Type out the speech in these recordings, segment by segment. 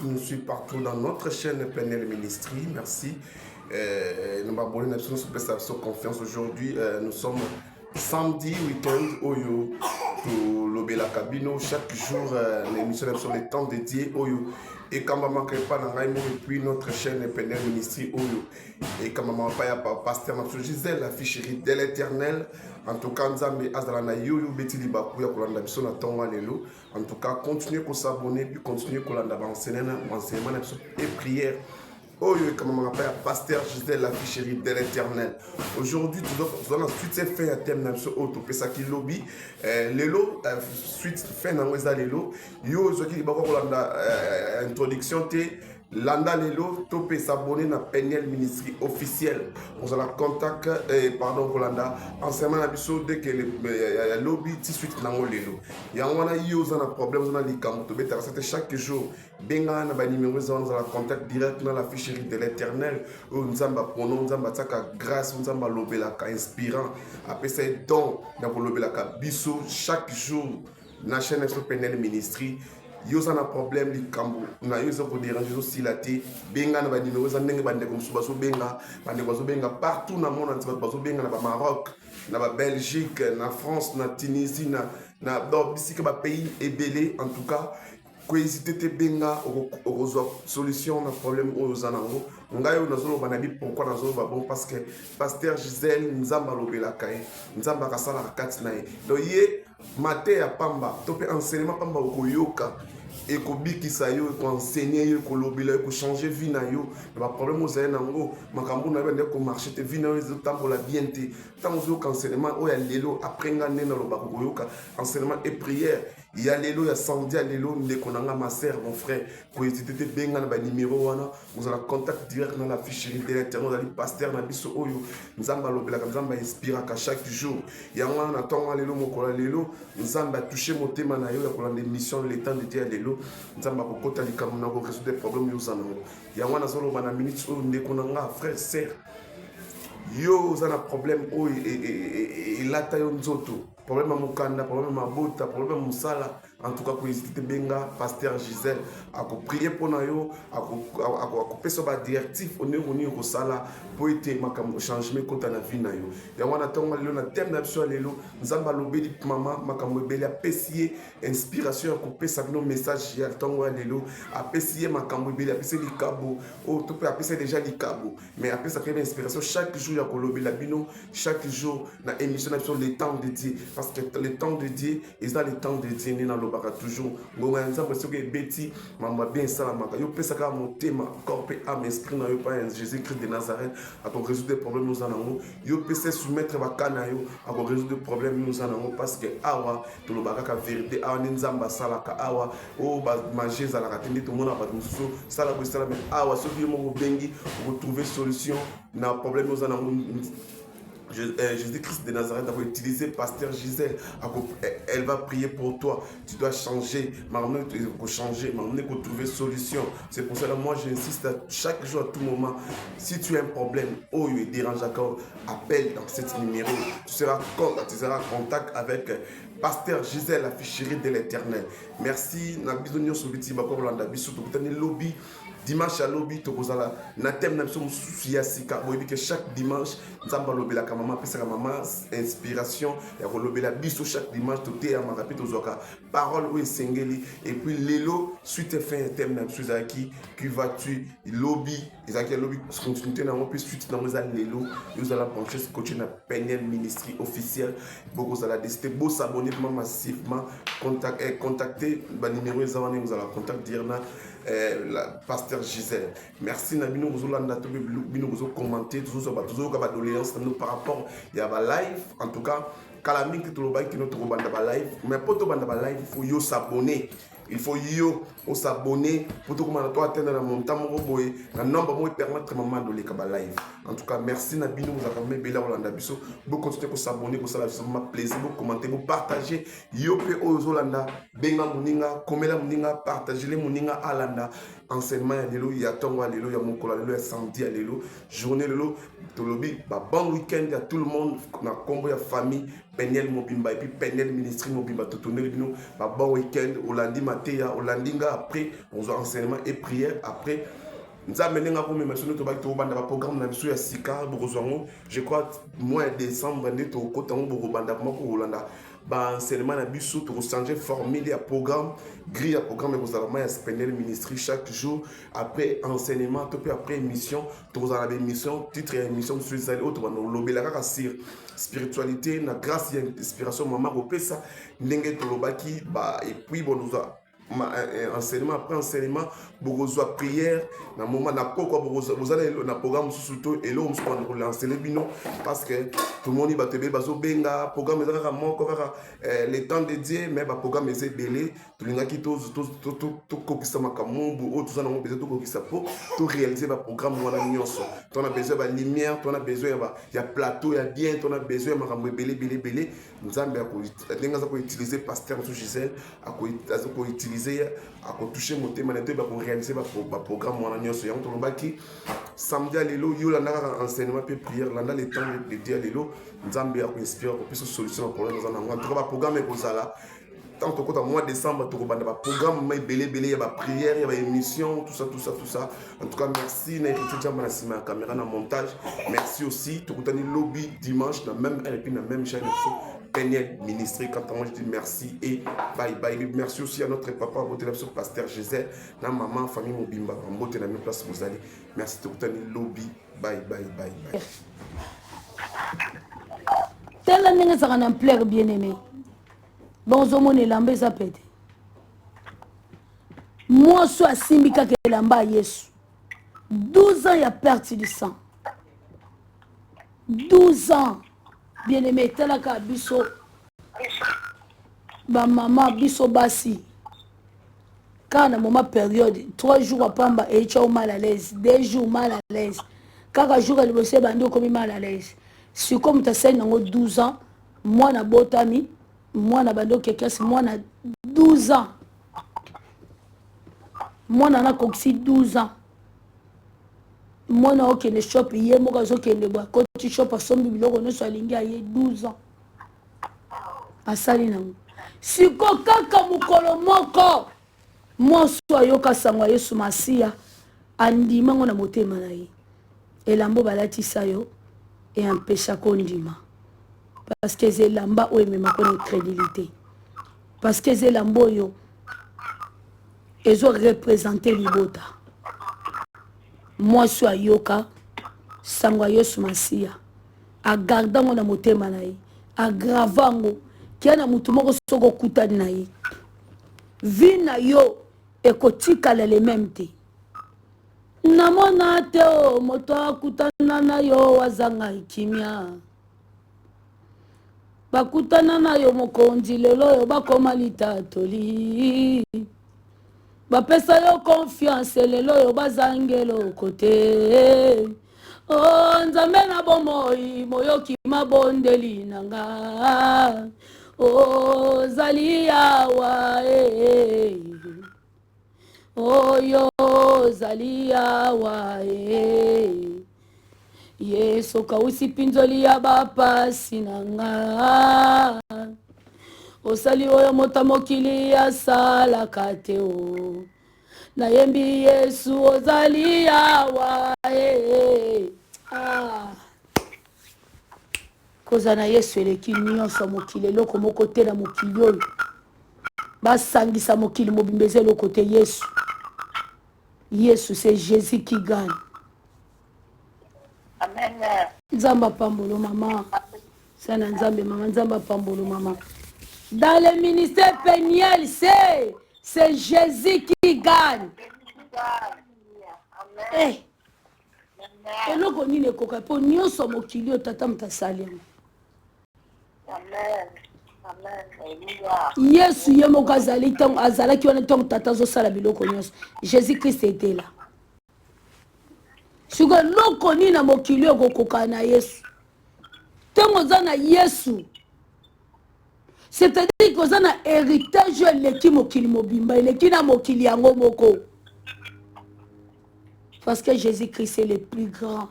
qui nous suivent partout dans notre chaîne PNL Ministry. Merci. Nous m'abonnons sur confiance. Aujourd'hui, nous sommes samedi week-end Oyo pour l'Obela Cabino. Chaque jour, l'émission sur les temps dédiés Oyo. Et quand maman ne pas dans Raimo et puis notre chaîne PNL Ministry Oyo. Et quand maman pas ya pasteur Gisèle, la ficherie de l'éternel. En tout cas, Nzambe Azalana Yoyo Betili Bakuya Kolanda Biso na Tonga Lelo. En tout cas, continuez à s'abonner puis continuez à Kolanda enseignement et prière. Oh, comme on appelle pasteur Gisèle, la ficherie de l'éternel. Aujourd'hui, tu dois ensuite faire un thème dans ce auto. Pesa qui lobby. Lelo, suite fin dans les lelo. Yo, ce qui est beaucoup de introduction, Landa Lelo, topé s'abonner na PNL Ministry officiel. On a la contact, pardon, Rolanda, enseignement na biso dès que le lobby tout suite na Lelo. Ya wana yo za na problème za na likambo to beta c'était chaque jour. Benga na ba numéro za on a la contact direct dans la ficherie de l'éternel. O nzamba pronom nzamba tsaka grâce nzamba lobela ka inspirant. Après c'est don na lobela ka biso chaque jour na chaîne PNL Ministry. Yo ça na problème li kambo na yo ça ko déranger aussi la té benga na ba numéro za ndenge bande comme suba so benga bande ko so benga partout na monde entier ba so benga na ba Maroc na ba Belgique na France na Tunisie na donc ici que ba pays est belé en tout cas ko hésiter te benga au solution na problème o za nango ngayo nazolo banabi pourquoi nazolo ba bon parce que pasteur Gisèle nzamba lobela kai nzamba kasala kati na ye donc ye maté ya pamba to pe enseignement pamba okoyoka et kobikisa yo ko enseigner yo ko lobela ko changer vie na yo ba problème ozaye nango makambo na bende ko marcher te vie na yo tambola bien te tango yo enseignement o ya lelo après ngane na loba ko yoka enseignement et prière il y a lelo ya samedi ya lelo ndeko nanga ma sœur mon frère ko hésiter te benga na ba numéro wana vous avez contact direct dans la ficherie de l'éternel ali pasteur na biso oyo nzamba lobela nzamba inspira ka chaque jour ya wana na tonga lelo mokola lelo nzamba toucher motema na yo ya kolanda mission le temps de dire lelo nzamba ko kota likambo na ko résoudre des problèmes yo zanango ya wana zolo bana minutes oyo ndeko nanga frère sœur yo za na problème oyo et lata yo nzoto problème à Mukanda, problème à Bota, problème à Moussala. En tout cas, pour hésiter benga, pasteur Gisèle, à prier pour nous, à couper sur la directive, on est venu au sala pour être makam changement contre la vie na yo. Ya wana tonga lelo na thème d'absolu lelo, nzamba lobeli maman makam webeli apprécier inspiration à couper ça nos messages ya tonga lelo, apprécier makam webeli apprécier likabo, oh tout peut apprécier déjà likabo, mais après ça crée inspiration chaque jour ya kolobeli la bino, chaque jour na émission sur les temps dédiés. Parce que le temps de Dieu, ils ont le temps de Dieu, ils ont toujours. Nous avons que Betty, maman bien salamaka. Yo pesa ka mon thème, corps et âme, esprit na yo pas Jésus-Christ de Nazareth, à pour résoudre des problèmes nous en avons. Yo pesa soumettre bakana yo, à pour résoudre des problèmes nous en avons parce que awa, tout le baraka vérité, awa nzamba salaka awa, oh ba manger za la ratende tout le monde a pas de sou, sala ko sala mais awa, ceux qui m'ont bengi pour trouver solution na problème nous en avons. Jésus-Christ de Nazareth d'avoir utilisé pasteur Gisèle. Elle va prier pour toi. Tu dois changer. Maintenant, il faut changer. Maintenant, il faut trouver solution. C'est pour cela moi, j'insiste chaque jour, à tout moment. Si tu as un problème, oh, il dérange encore, appelle dans cet numéro. Tu seras en contact avec pasteur Gisèle, la ficherie de l'éternel. Merci. Nabizonio Sobiti Bakor Landa Biso, lobby. Dimanche à lobby, tokozala na thème na biso mususu ya sika boyebi que chaque dimanche nzamba lobela ka maman pesa ka maman inspiration ya ko lobela biso chaque dimanche to te ya marapi to zoka parole ou sengeli et puis lelo suite fin thème na biso zaki qui vas-tu lobby ezaki lobby continuité na puis suite na moza lelo vous allez brancher ce coach na PNL Ministry officiel beaucoup za la décider beau s'abonner massivement contacter ba numéro za wana vous allez contact dire na la pasteur Gisèle. Merci Nabino Bozolanda Tobe Bino Bozo commenter toujours ba doléance par rapport il y a ba live en tout cas kalamik to loba ki notre banda ba live mais pour to banda ba live il faut yo s'abonner. Il faut yo s'abonner pour tout comment toi atteindre la montagne boy na nombre moi permettre maman de les kaba live. En tout cas merci Nabino vous avez bela Olanda biso vous continuer ko s'abonner ko ça ma plaisir vous commenter vous partager yo pe ozolanda benga muninga komela muninga partager les muninga alanda enseignement ya lelo ya tongo lelo ya mokola lelo ya samedi lelo journée lelo to lobby ba bon week-end à tout le monde na combo ya famille Peniel Mobimba et puis Peniel Ministry Mobimba tout tourner nous bon week-end Olandi Matéa Olandinga après on a enseignement et prière après nous amenons à vous sur notre programme na biso ya sika bozwango je crois mois de décembre ndé to kotango bobanda moko Olanda ba enseignement na biso to changer formule ya programme grille ya programme pour la ya Peniel Ministry chaque jour après enseignement to après émission to la émission titre émission sur les autres no lobela ka sir spiritualité na grâce et inspiration maman kopesa ndenge tolobaki ba et puis bon nous enseignement après enseignement bokozwa prière na moment na pourquoi bozala na programme surtout et là on se prend lancer les bino parce que tout le monde va te bazo benga programme ezaka moko kaka le temps dédié mais ba programme ezé belé tout linga ki to kokisa makamumbu o tout ça na besoin to kokisa pour to réaliser ba programme wana nyonso on a besoin ba lumière on a besoin ya plateau ya bien on a besoin makambo belé nzambe akotenga za ko utiliser pasteur Gisèle ako utiliser à toucher mon thème pour réaliser ma programme wana nyonso yango tolobaki samedi à lelo yo landa enseignement pe prière landa le temps de dire lelo nzambe ya ko inspire ko puisse solution au problème dans en tout cas programme e kozala tant que mois de décembre to banda ba programme mai belé ya ba prière ya ba émission tout ça en tout cas merci na écriture na sima caméra na montage merci aussi to kutani lobby dimanche na même et puis na même chaîne Peniel Ministry. Quand moi je dis merci et bye bye. Merci aussi à notre papa, votre pasteur Gisèle, na maman, famille Mobimba, en beauté la même place vous allez. Merci de vous lobby. Bye bye bye bye. Tel année ça en plaire bien aimé. Bon zomo ne lambe ça pète. Moi soit simbika que lamba Yesu. 12 ans il y a perdu du sang. 12 ans. Bien aimé, telaka biso ba maman biso basi quand à moment période 3 jours à pamba et tu mal à l'aise 2 jours mal à l'aise quand jour elle bosse bando comme mal à l'aise si comme tu sais nango 12 ans moi na botami moi na bando quelqu'un c'est moi na 12 ans moi na koksi 12 ans moi na okende shop ye moka zokende ba ko ti shop asombi biloko no so alingi aye 12 ans asali nango siko kaka mukolo moko moi so ayoka sangwa Yesu Masia andima ngo na motema na ye elambo balatisa yo et empêcha kondima parce que zelamba o emema ko crédibilité parce que zelambo yo ezo représenter libota. Moi je suis à Yoka, Sangwa Yesu Masia, à gardango na motema na ye, à gravango, kia na mutu moko soko kutani na ye. Vi na yo, ekotika le même te. Namona te o, moto akutana na yo, wazanga ikimia. Bakutana na yo mokonzi lelo yo, bakoma litatoli. Bapesa yo confiance lelo yo bazangelo kote oh nzambe na bomoi moyoki mabondeli nanga oh zalia wa oh yo zalia wa Yesu kausi pinzoli ya bapasi nanga osali oyo motamokili ya sala kateo na yembi Yesu ozali awa koza na Yesu eleki nyonso mokili eloko moko te na mokili oyo basangisa mokili mobimbeza eloko te Yesu. Yesu c'est Jésus qui gagne. Amen. Nzamba pambolo mama sana nzambe mama nzamba pambolo mama. Dans le ministère Peniel, c'est Jésus qui gagne. Eh. Et nous connaissons les coca pour nous sommes au kilo tata mtasali. Amen. Amen. Yesu yemo kazali tong azala ki wana tong tata zo sala biloko nyonso. Jésus Christ était là. Sugo loko ni na mokili ko koka na Yesu. Tongo zana Yesu. C'est-à-dire que ça na héritage leki mokili mobimba leki na mokili yango moko. Parce que Jésus-Christ est le plus grand.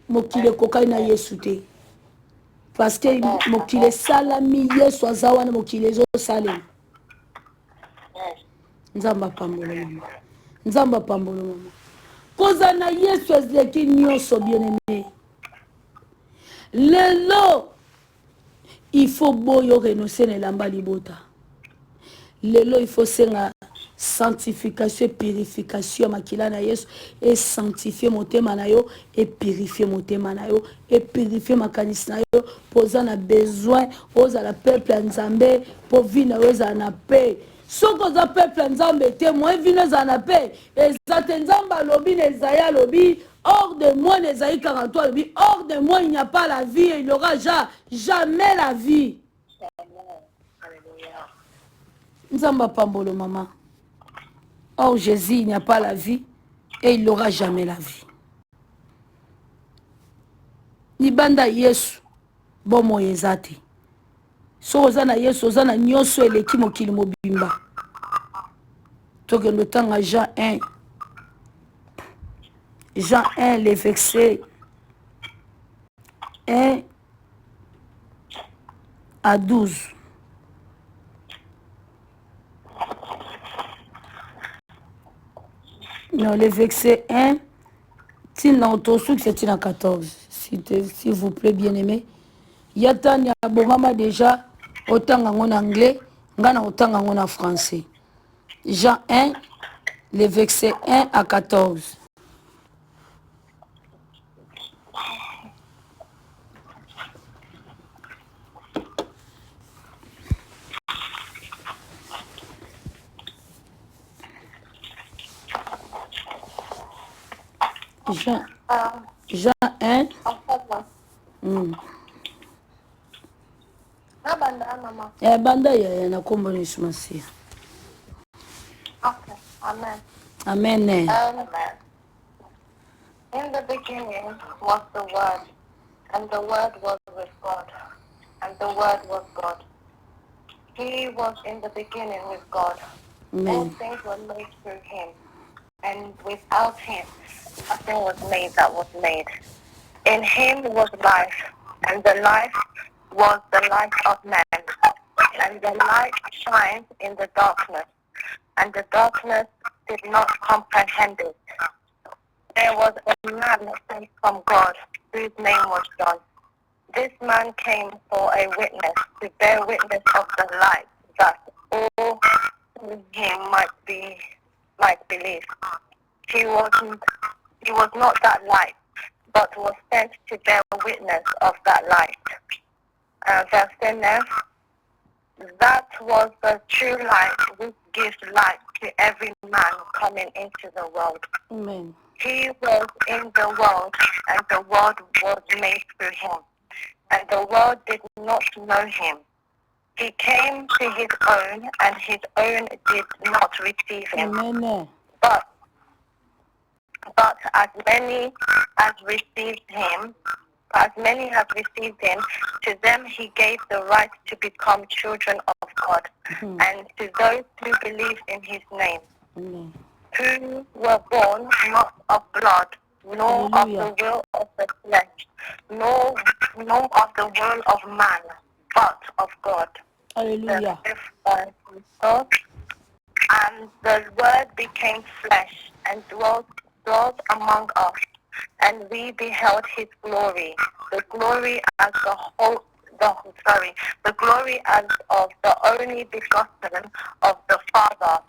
Mokili koka na Yesu te. parce que mokili salami yesu aza wana mokili ezosalema. Nzamba pambolo mama, nzamba pambolo mama, koza na yesu ezleki nyonso bien aimé. Lelo il faut boyo renoncer na lamba libota. Lelo il faut senga sanctification et purification makila na yesu et sanctifier motema na yo et purifier motema na yo et purifier makanisi na yo poza na besoin oza la peuple nzambe po vina oza na paix. Soko za peuple nzambe te moi vina za na paix ezate nzamba lobi na Esaïa lobi hors de moi Esaïe 43 lobi hors de moi il n'y a pas la vie et il n'y aura jamais la vie. Nzamba pambolo maman. Or Jésus, il n'y a pas la vie et il n'aura jamais la vie. Nibanda Yesu, bon moyezate. So ozana Yesu, ozana nyoso eleki mokili mobimba. Toke le temps à Jean 1. Jean 1, les versets 1 à 12. Non, le verset 1, c'est 14. S'il vous plaît, bien-aimé. Yatan ya bongama déjà, autant en anglais, autant en français. Jean 1, le verset 1 à 14. Jean 1. Banda ya na kombo ni Masia. Okay. Amen. Amen. In the beginning was the Word, and the Word was with God, and the Word was God. He was in the beginning with God. Amen. All things were made through him, and without him nothing was made that was made. In him was life, and the life was the light of man. And the light shines in the darkness, and the darkness did not comprehend it. There was a man sent from God, whose name was John. This man came for a witness, to bear witness of the light, that all in him might believe. He was not that light, but was sent to bear witness of that light. Verse 10, that was the true light which gives light to every man coming into the world. Amen. He was in the world, and the world was made through him, and the world did not know him. He came to his own, and his own did not receive him. Amen. But as many as received him, to them he gave the right to become children of God, and to those who believe in his name, who were born not of blood, nor of the will of the flesh, nor of the will of man, but of God. Hallelujah. And the Word became flesh and dwelt among us, and we beheld his glory, the glory as of the only begotten of the Father,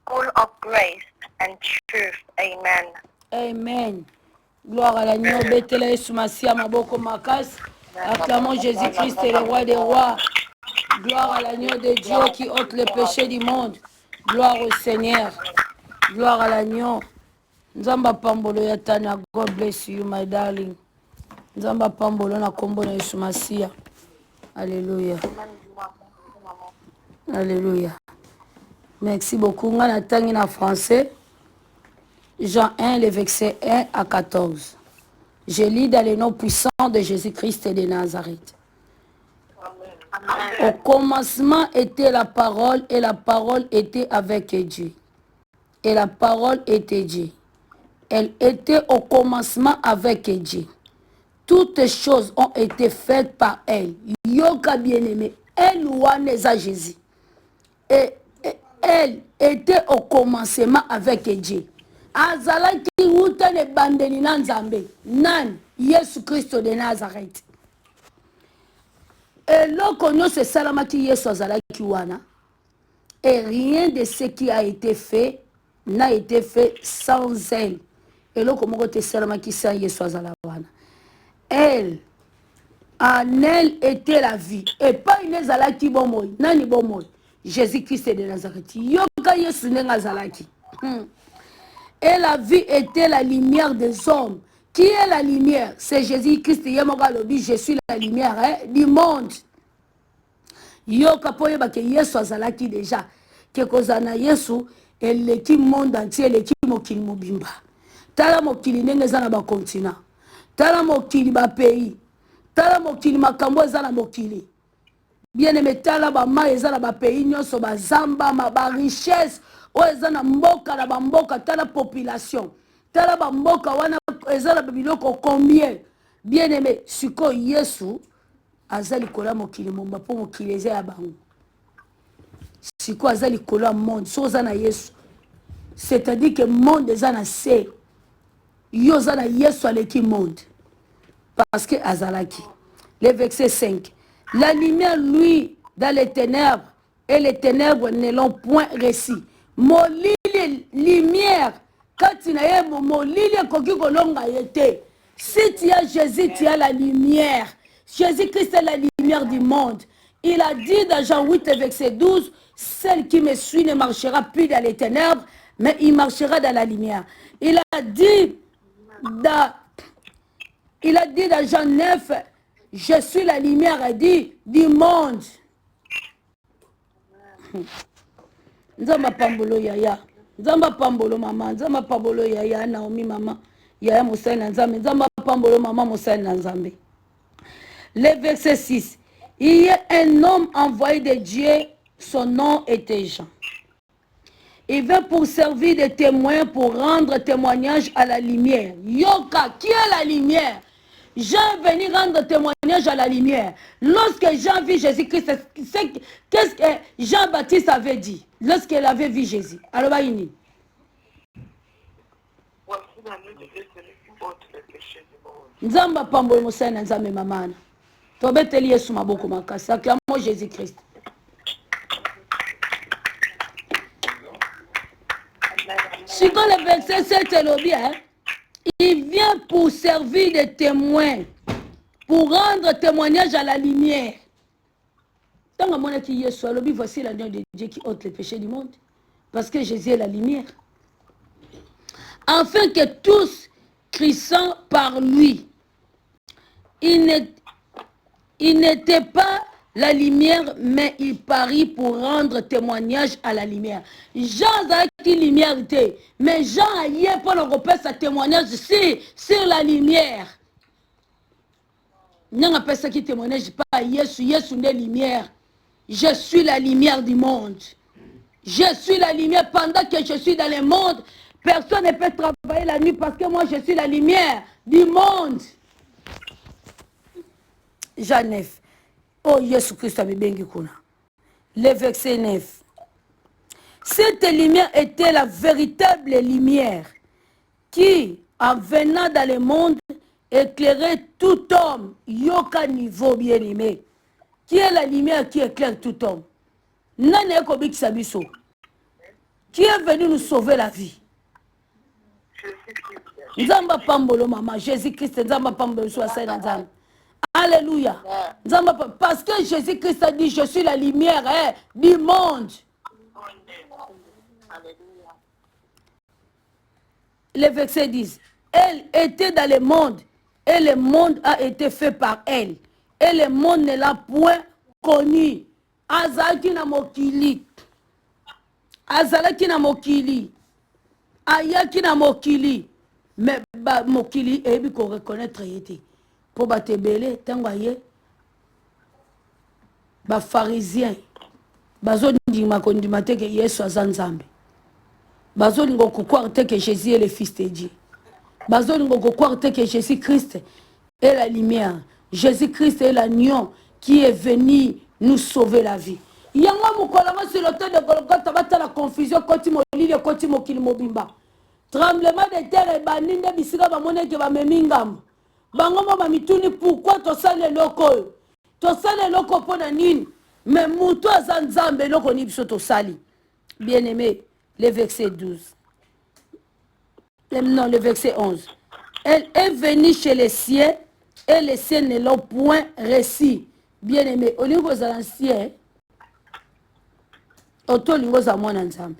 full of grace and truth. Amen. Amen. Gloire à l'agneau, Bethléem, Soumassia, Maboko Makas. Acclamons Jésus-Christ, le roi des rois. Gloire à l'agneau de Dieu qui ôte le péché du monde. Gloire au Seigneur. Gloire à l'agneau. Nzamba pambolo ya tana. God bless you, my darling. Nzamba pambolo na kombo na Yesu Masia. Alléluia. Alléluia. Merci beaucoup. On a tangi en français. Jean 1, les versets 1 à 14. Je lis dans le nom puissant de Jésus-Christ de Nazareth. Au commencement était la parole, et la parole était avec Dieu. Et la parole était Dieu. Elle était au commencement avec Dieu. toutes choses ont été faites par elle. Yoka bien-aimé, elle ouaneza Jésus. Et elle était au commencement avec Dieu. Azalaki uta ne bandeli na Nzambe. Nan, Yesu Christo de Nazareth. Et l'on se salamaki Yesu azalaki wana. Et rien de ce qui a été fait n'a été fait sans elle. Et l'on te salamaki sans Yesu azala wana. Elle, en elle était la vie. Et pas une azalaki bomoy. Nani bomoy. Jésus-Christ de Nazareth. Yoka Yesu ne azalaki. Et la vie était la lumière des hommes. Qui est la lumière? C'est Jésus-Christ. Je suis la lumière du monde. Yoka poye ba ke Yesu azalaki déjà. Que kozana Yesu eleki monde entier eleki mokili mobimba. Tala mokili ndenge za na ba continent. Tala mokili ba pays. Tala mokili makambo za na mokili. Bien aimé tala ba ma eza na ba pays nyonso ba zamba ma ba richesse. Eza na mboka na ba mboka tala population. Tala ba mboka wana eza na biloko combien. Bien aimé siko Yesu azali kola mokili momba po mokili eza ya bango. Siko azali kola monde so za na Yesu. C'est-à-dire que monde eza na se. Yo za na Yesu aleki monde. Parce que azalaki. Le verset 5. La lumière lui dans les ténèbres et les ténèbres ne l'ont point réussi. Molili lumière quand tu n'as pas molili koki kolonga yete. Si tu as Jésus, tu as la lumière. Jésus-Christ est la lumière du monde. Il a dit dans Jean 8 verset 12, celle qui me suit ne marchera plus dans les ténèbres, mais il marchera dans la lumière. Il a dit dans Jean 9, je suis la lumière dit du monde. Nzamba pambolo yaya. Nzamba pambolo mama. Nzamba pambolo yaya Naomi mama. Yaya Moussaïna Nzambe. Nzamba pambolo mama Moussaïna Nzambe. Le verset 6. Il y a un homme envoyé de Dieu. Son nom était Jean. Il vint pour servir de témoin pour rendre témoignage à la lumière. Yoka, qui est la lumière? Jean est venu rendre témoignage à la lumière. Lorsque Jean vit Jésus-Christ, qu'est-ce que Jean-Baptiste avait dit lorsqu'il avait vu Jésus? Alors, Baïni. Nzamba pambolo Moussaïna Nzambe mamana. Tobeteli Yesu maboko makasi. Acclamons Jésus-Christ. Si quand le verset 7 est le bien, il vient pour servir de témoin, pour rendre témoignage à la lumière. Tant que mon qui Yesu a lobby, voici l'agneau de Dieu qui ôte les péchés du monde. Parce que Jésus est la lumière. Afin que tous crissant par lui, il n'était pas la lumière, mais il parie pour rendre témoignage à la lumière. Jean a qui lumière était, mais Jean a eu pour le repère sa témoignage sur la lumière. N'y a pas ça qui témoignage pas Yesu, Yesu n'est lumière. Je suis la lumière du monde. Je suis la lumière pendant que je suis dans le monde. Personne ne peut travailler la nuit parce que moi je suis la lumière du monde. Jean 9. Oh, Jésus-Christ a bengi kuna. Le verset 9. Cette lumière était la véritable lumière qui, en venant dans le monde, éclairait tout homme. Yoka niveau bien aimé. Qui est la lumière qui éclaire tout homme? Nane Kobik Sabiso. Qui est venu nous sauver la vie? Nzamba Pambolo Mama. Jésus-Christ, Nzamba Pambolo Soasena Nzamba. Alléluia. Parce que Jésus-Christ a dit, je suis la lumière du monde. Le verset 10. Elle était dans le monde et le monde a été fait par elle. Et le monde ne l'a point connu. Azalaki na mokili. Azalaki na mokili. Ayaki na mokili. Mais mokili ebi ko reconnaître yete. Pour batebele tangoye ba pharisien bazo ndima ko ndima te ke Yesu azanzambe bazo lingo ko croire te que Jésus est le fils de Dieu bazo lingo ko croire te que Jésus Christ est la lumière. Jésus-Christ est l'agneau qui est venu nous sauver la vie. Yango mukolama sur l'autel de Golgotha bata la confusion koti molili koti mokili mobimba. Tremblement de terre et baninde bisika ba moneke ba memingam. Bango ba mituni pourquoi to sale loko? To sale loko pona nini? Mais muto azanzambe loko ni biso to sali. Bien-aimé, le verset 12. Non, le verset 11. Elle est venue chez les siens et les siens ne l'ont point reçu. Bien-aimé, au niveau des anciens, au niveau des anciens,